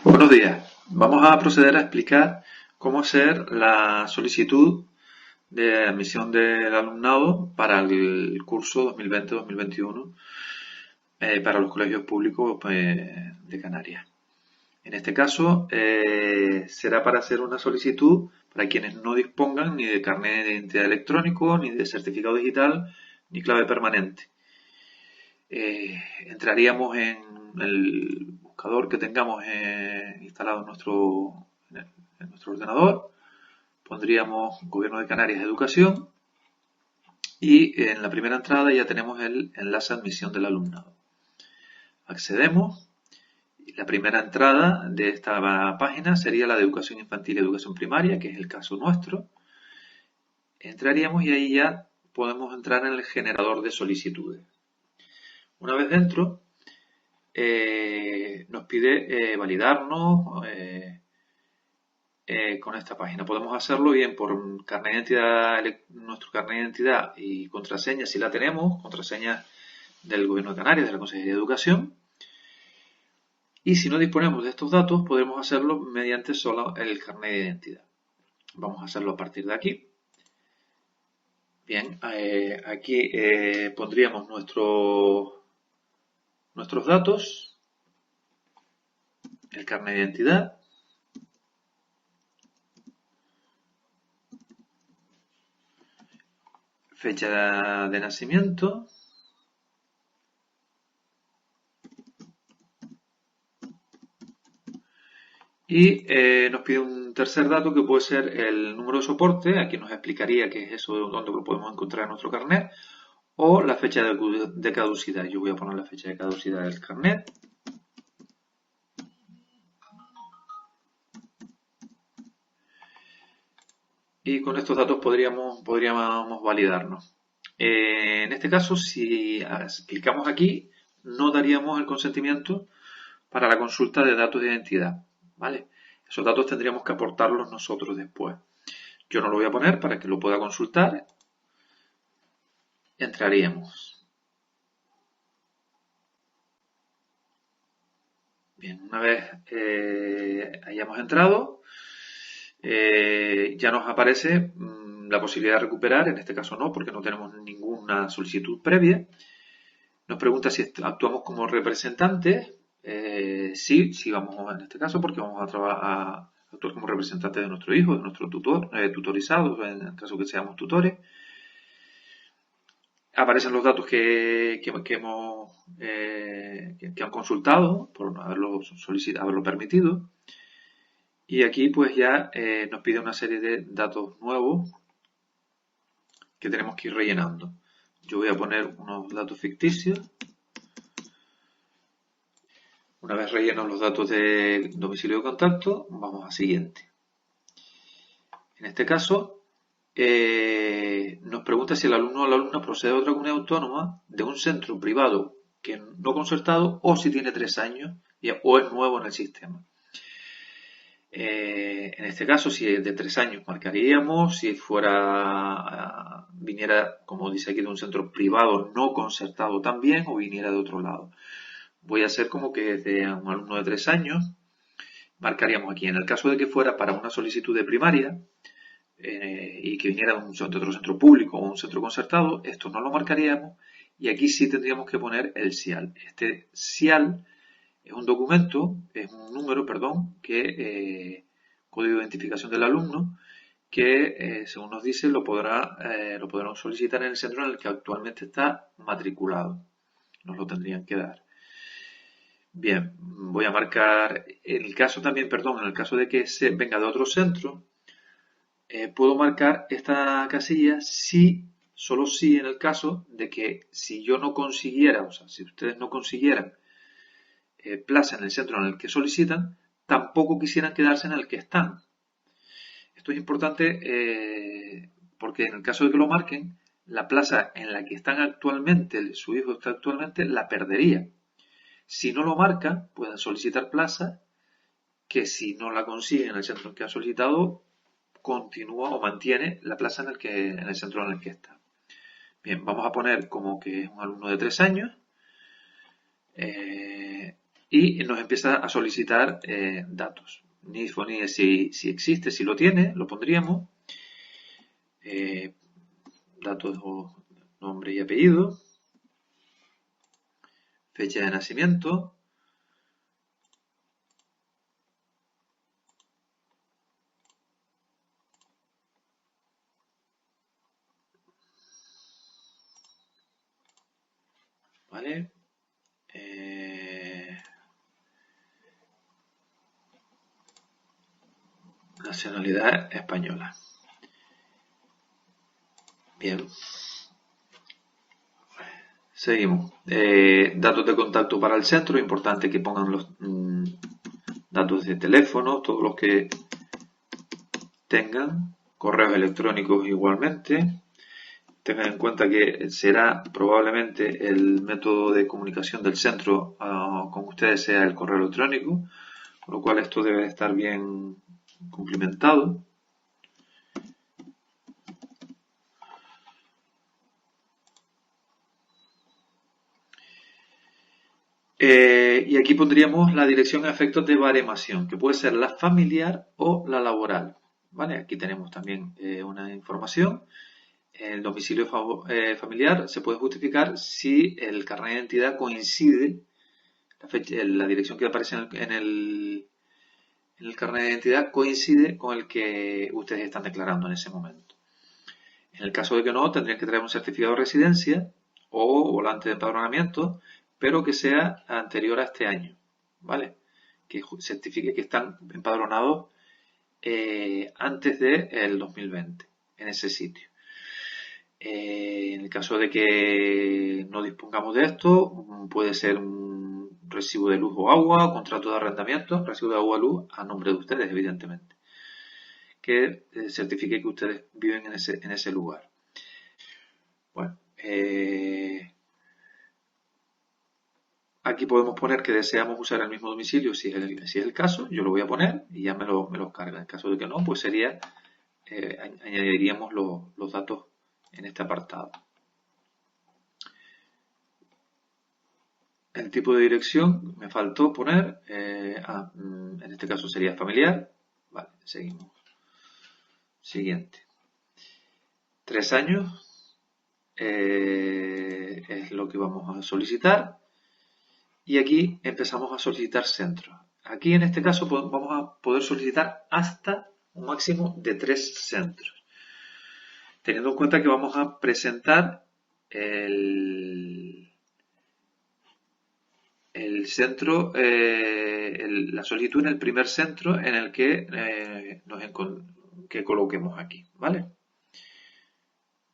Buenos días. Vamos a proceder a explicar cómo hacer la solicitud de admisión del alumnado para el curso 2020-2021 para los colegios públicos de Canarias. En este caso, será para hacer una solicitud para quienes no dispongan ni de carnet de identidad electrónico, ni de certificado digital, ni clave permanente. Entraríamos en el buscador que tengamos instalado en nuestro ordenador, pondríamos Gobierno de Canarias Educación y en la primera entrada ya tenemos el enlace de admisión del alumnado. Accedemos. La primera entrada de esta página sería la de educación infantil y educación primaria, que es el caso nuestro. Entraríamos y ahí ya podemos entrar en el generador de solicitudes. Una vez dentro, nos pide validarnos con esta página. Podemos hacerlo bien por carnet de identidad, nuestro carnet de identidad y contraseña si la tenemos, contraseña del Gobierno de Canarias, de la Consejería de Educación. Y si no disponemos de estos datos, podemos hacerlo mediante solo el carnet de identidad. Vamos a hacerlo a partir de aquí. Bien, aquí pondríamos nuestros datos, el carnet de identidad, fecha de nacimiento, y nos pide un tercer dato que puede ser el número de soporte, aquí nos explicaría qué es eso, dónde lo podemos encontrar en nuestro carnet, o la fecha de caducidad. Yo voy a poner la fecha de caducidad del carnet. Y con estos datos podríamos validarnos. En este caso, si clicamos aquí, no daríamos el consentimiento para la consulta de datos de identidad, ¿vale? Esos datos tendríamos que aportarlos nosotros después. Yo no lo voy a poner para que lo pueda consultar. Entraríamos. Bien, una vez hayamos entrado, ya nos aparece la posibilidad de recuperar, en este caso no, porque no tenemos ninguna solicitud previa. Nos pregunta si actuamos como representantes. Sí, vamos en este caso porque vamos a actuar como representantes de nuestro hijo, de nuestro tutor, tutorizados, en el caso que seamos tutores. Aparecen los datos que han consultado por haberlo permitido. Y aquí pues ya nos pide una serie de datos nuevos que tenemos que ir rellenando. Yo voy a poner unos datos ficticios. Una vez rellenos los datos de domicilio de contacto, vamos a siguiente. En este caso, nos pregunta si el alumno o la alumna procede de otra comunidad autónoma, de un centro privado que no concertado, o si tiene 3 años o es nuevo en el sistema. En este caso, si es de 3 años, marcaríamos. Si viniera, como dice aquí, de un centro privado no concertado también, o viniera de otro lado. Voy a hacer como que es de un alumno de 3 años. Marcaríamos aquí. En el caso de que fuera para una solicitud de primaria y que viniera de otro centro público o un centro concertado, esto no lo marcaríamos. Y aquí sí tendríamos que poner el SIAL. Este SIAL es un documento, es un número, perdón, código de identificación del alumno, que según nos dice lo podrán solicitar en el centro en el que actualmente está matriculado. Nos lo tendrían que dar. Bien, voy a marcar, en el caso de que se venga de otro centro, puedo marcar esta casilla solo si en el caso de que si yo no consiguiera, o sea, si ustedes no consiguieran plaza en el centro en el que solicitan, tampoco quisieran quedarse en el que están. Esto es importante porque en el caso de que lo marquen, la plaza en la que están actualmente, su hijo está actualmente, la perdería. Si no lo marca, pueden solicitar plaza que si no la consiguen en el centro en que ha solicitado, continúa o mantiene la plaza en el centro en el que está. Bien, vamos a poner como que es un alumno de 3 años. y nos empieza a solicitar datos. NIFONIE si existe, si lo tiene, lo pondríamos. Datos o nombre y apellido. Fecha de nacimiento. ¿Vale? Nacionalidad española. Bien. Seguimos. Datos de contacto para el centro. Importante que pongan los datos de teléfono, todos los que tengan. Correos electrónicos igualmente. Tengan en cuenta que será probablemente el método de comunicación del centro con ustedes sea el correo electrónico, con lo cual esto debe estar bien cumplimentado. Y aquí pondríamos la dirección a efectos de baremación, que puede ser la familiar o la laboral. ¿Vale? Aquí tenemos también una información. El domicilio familiar se puede justificar si el carnet de identidad coincide, la dirección que aparece en el carnet de identidad coincide con el que ustedes están declarando en ese momento. En el caso de que no, tendrían que traer un certificado de residencia o volante de empadronamiento, pero que sea anterior a este año, ¿vale? Que certifique que están empadronados antes del 2020 en ese sitio. En el caso de que no dispongamos de esto, puede ser un recibo de luz o agua, contrato de arrendamiento, recibo de agua o luz a nombre de ustedes, evidentemente, que certifique que ustedes viven en ese lugar. Bueno, aquí podemos poner que deseamos usar el mismo domicilio si es el caso. Yo lo voy a poner y ya me lo carga. En caso de que no, pues sería, añadiríamos los datos en este apartado. El tipo de dirección me faltó poner, en este caso sería familiar. Vale, seguimos. Siguiente. 3 años es lo que vamos a solicitar. Y aquí empezamos a solicitar centros. Aquí en este caso vamos a poder solicitar hasta un máximo de 3 centros. Teniendo en cuenta que vamos a presentar el centro, la solicitud en el primer centro en el que que coloquemos aquí, ¿vale?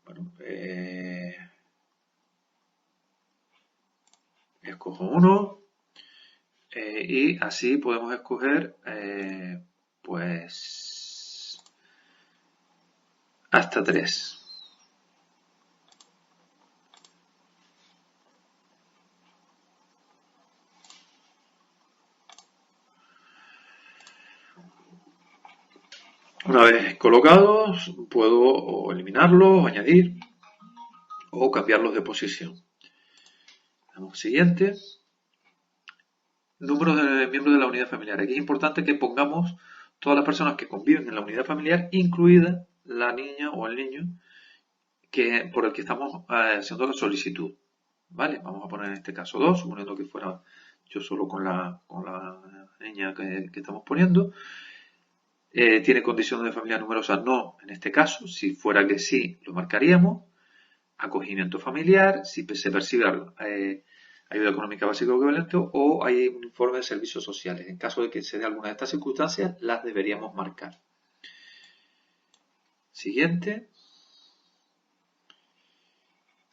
Bueno, escojo uno y así podemos escoger pues hasta 3. Una vez colocados, puedo eliminarlos, añadir o cambiarlos de posición. Vamos siguiente. Número de miembros de la unidad familiar. Aquí es importante que pongamos todas las personas que conviven en la unidad familiar, incluida la niña o el niño por el que estamos haciendo la solicitud. ¿Vale? Vamos a poner en este caso 2, suponiendo que fuera yo solo con la niña que estamos poniendo. ¿Tiene condiciones de familia numerosa? No, en este caso. Si fuera que sí, lo marcaríamos. Acogimiento familiar, si se percibe ayuda económica básica o equivalente, o hay un informe de servicios sociales. En caso de que se dé alguna de estas circunstancias, las deberíamos marcar. Siguiente.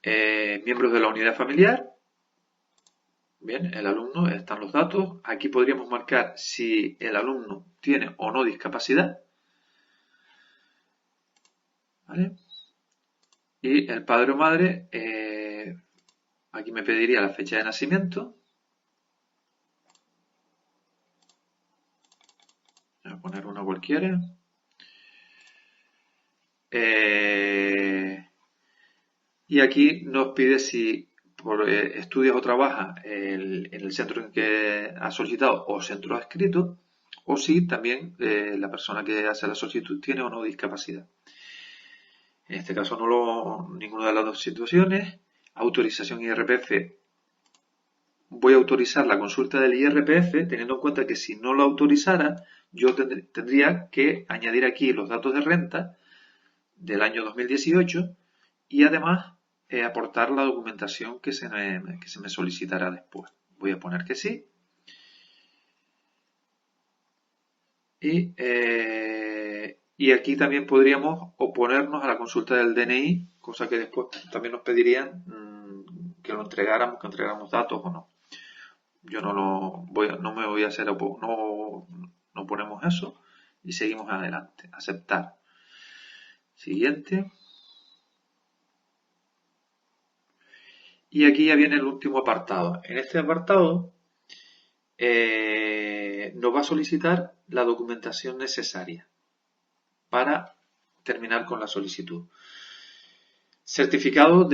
Miembros de la unidad familiar. Bien, el alumno, están los datos. Aquí podríamos marcar si el alumno tiene o no discapacidad. ¿Vale? Y el padre o madre, aquí me pediría la fecha de nacimiento. Voy a poner una cualquiera. Y aquí nos pide si estudia o trabaja en el centro en que ha solicitado o centro adscrito, o si también la persona que hace la solicitud tiene o no discapacidad. En este caso ninguna de las dos situaciones. Autorización IRPF. Voy a autorizar la consulta del IRPF teniendo en cuenta que si no lo autorizara yo tendría que añadir aquí los datos de renta del año 2018 y además aportar la documentación que se me solicitará después. Voy a poner que sí. Y aquí también podríamos oponernos a la consulta del DNI, cosa que después también nos pedirían que lo entregáramos, que entregáramos datos o no. Yo no me voy a hacer, no ponemos eso y seguimos adelante. Aceptar. Siguiente. Y aquí ya viene el último apartado. En este apartado nos va a solicitar la documentación necesaria para terminar con la solicitud. Certificado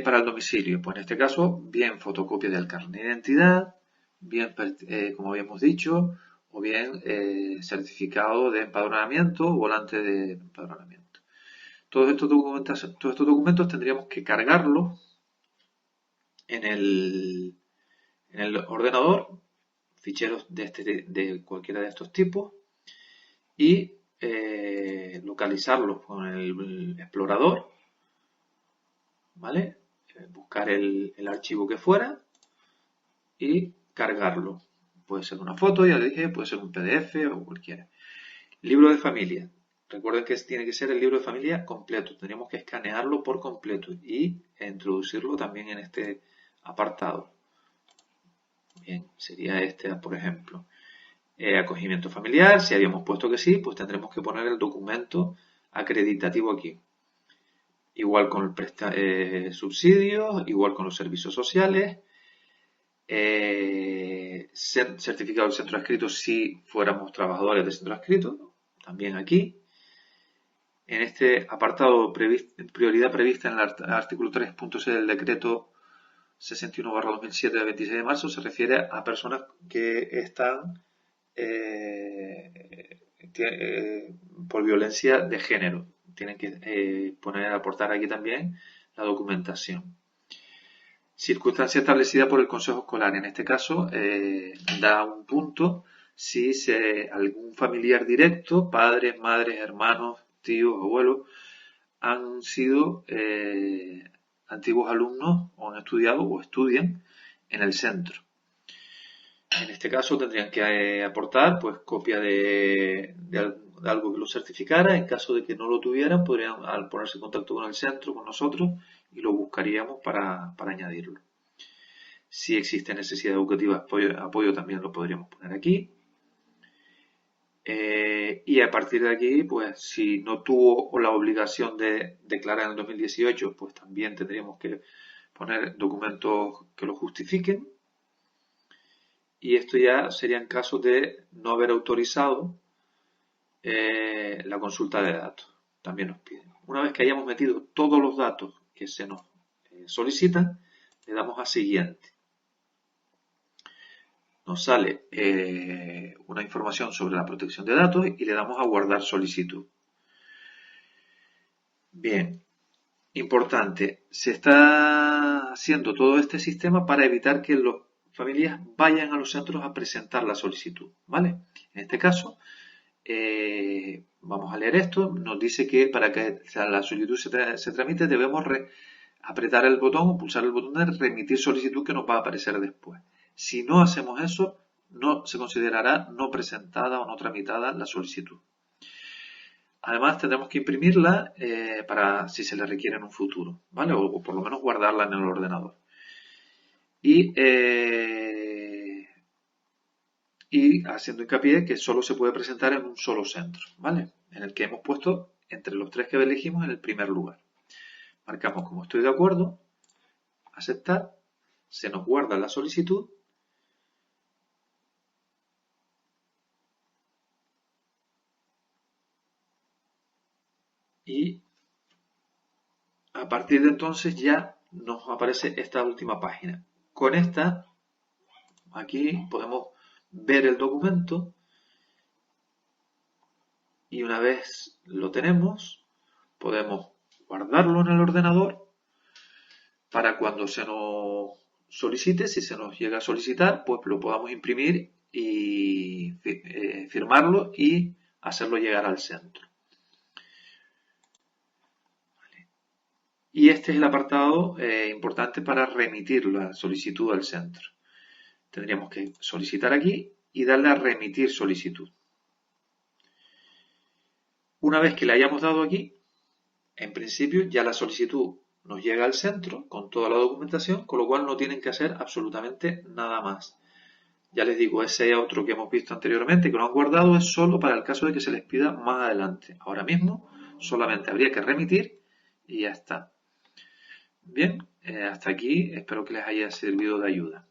para el domicilio. Pues en este caso, bien fotocopia del carnet de identidad, bien, como habíamos dicho, o bien certificado de empadronamiento o volante de empadronamiento. Todos estos documentos tendríamos que cargarlos en el ordenador, ficheros de cualquiera de estos tipos, y localizarlos con el explorador, ¿vale? Buscar el archivo que fuera y cargarlo. Puede ser una foto, ya dije, puede ser un PDF o cualquiera. Libro de familia. Recuerden que tiene que ser el libro de familia completo. Tendríamos que escanearlo por completo y introducirlo también en este apartado. Bien, sería este, por ejemplo. Acogimiento familiar, si habíamos puesto que sí, pues tendremos que poner el documento acreditativo aquí. Igual con el subsidios, igual con los servicios sociales, certificado del centro adscrito si fuéramos trabajadores del centro adscrito, también aquí. En este apartado, prioridad prevista en el artículo 3.6 del decreto 61/2007 de 26 de marzo, se refiere a personas que están por violencia de género. Tienen que aportar aquí también la documentación. Circunstancia establecida por el Consejo Escolar. En este caso, da un punto si algún familiar directo, padres, madres, hermanos, tíos, abuelos, han sido antiguos alumnos o han estudiado o estudian en el centro. En este caso tendrían que aportar pues copia de algo que lo certificara. En caso de que no lo tuvieran, podrían al ponerse en contacto con el centro, con nosotros, y lo buscaríamos para añadirlo. Si existe necesidad educativa, apoyo también lo podríamos poner aquí. Y a partir de aquí, pues si no tuvo la obligación de declarar en el 2018, pues también tendríamos que poner documentos que lo justifiquen. Y esto ya serían casos de no haber autorizado la consulta de datos. También nos piden. Una vez que hayamos metido todos los datos que se nos solicitan, le damos a siguiente. Nos sale una información sobre la protección de datos y le damos a guardar solicitud. Bien, importante, se está haciendo todo este sistema para evitar que las familias vayan a los centros a presentar la solicitud, ¿vale? En este caso, vamos a leer esto, nos dice que para que la solicitud se tramite debemos apretar el botón o pulsar el botón de remitir solicitud que nos va a aparecer después. Si no hacemos eso, no se considerará no presentada o no tramitada la solicitud. Además, tendremos que imprimirla para si se le requiere en un futuro, ¿vale? O por lo menos guardarla en el ordenador. Y haciendo hincapié que solo se puede presentar en un solo centro, ¿vale? En el que hemos puesto entre los tres que elegimos en el primer lugar. Marcamos como estoy de acuerdo, aceptar, se nos guarda la solicitud y a partir de entonces ya nos aparece esta última página. Con esta, aquí podemos ver el documento y una vez lo tenemos, podemos guardarlo en el ordenador para cuando se nos solicite, si se nos llega a solicitar, pues lo podamos imprimir y firmarlo y hacerlo llegar al centro. Y este es el apartado importante para remitir la solicitud al centro. Tendríamos que solicitar aquí y darle a remitir solicitud. Una vez que le hayamos dado aquí, en principio ya la solicitud nos llega al centro con toda la documentación, con lo cual no tienen que hacer absolutamente nada más. Ya les digo, ese otro que hemos visto anteriormente que lo han guardado es solo para el caso de que se les pida más adelante. Ahora mismo solamente habría que remitir y ya está. Bien, hasta aquí espero que les haya servido de ayuda.